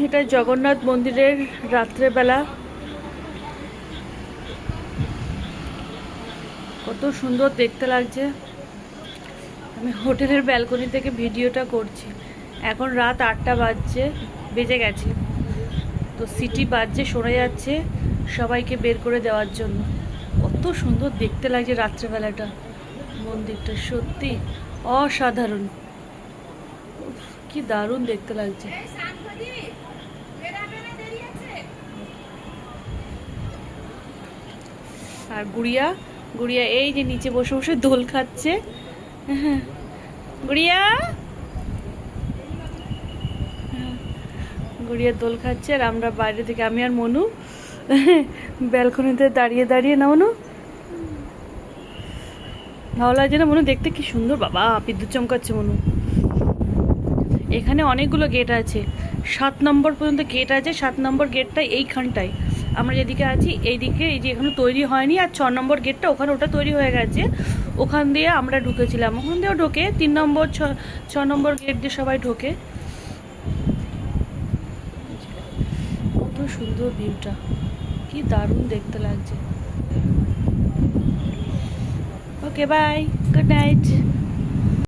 এটা জগন্নাথ মন্দিরের রাত্রেবেলা কত সুন্দর দেখতে লাগছে। আমি হোটেলের ব্যালকনি থেকে ভিডিওটা করছি। এখন রাত 8টা বেজে গেছে, তো সিটি বাজছে, শোনা যাচ্ছে সবাইকে বের করে দেওয়ার জন্য। কত সুন্দর দেখতে লাগছে রাত্রেবেলাটা, মন্দিরটা সত্যি অসাধারণ। কি দারুণ দেখতে লাগছে। আর গুড়িয়া গুড়িয়া এই যে নিচে বসে বসে দোল খাচ্ছে। গুড়িয়া গুড়িয়া দোল খাচ্ছে, আর আমরা বাইরে থেকে, আমি আর মনু ব্যালকনিতে দাঁড়িয়ে দাঁড়িয়ে। না মনু, ভালো লাগছে না মনু দেখতে? কি সুন্দর, বাবা বিদ্যুৎ চমকাচ্ছে মনু। এখানে অনেকগুলো গেট আছে, 7 নম্বর পর্যন্ত গেট আছে। 7 নম্বর গেটটা এইখানটায়, আমরা যেদিকে আছি এইদিকে, এই যে এখনো তৈরি হয়নি। আর 6 নম্বর গেটটা ওখানে, ওটা তৈরি হয়ে গেছে। ওখান দিয়ে আমরা ঢুকেছিলাম, ওখান দিয়েও ঢোকে। 3 নম্বর 6 নম্বর গেট দিয়ে সবাই ঢোকে। কত সুন্দর ভিউটা, কি দারুণ দেখতে লাগছে। Okay bye, good night.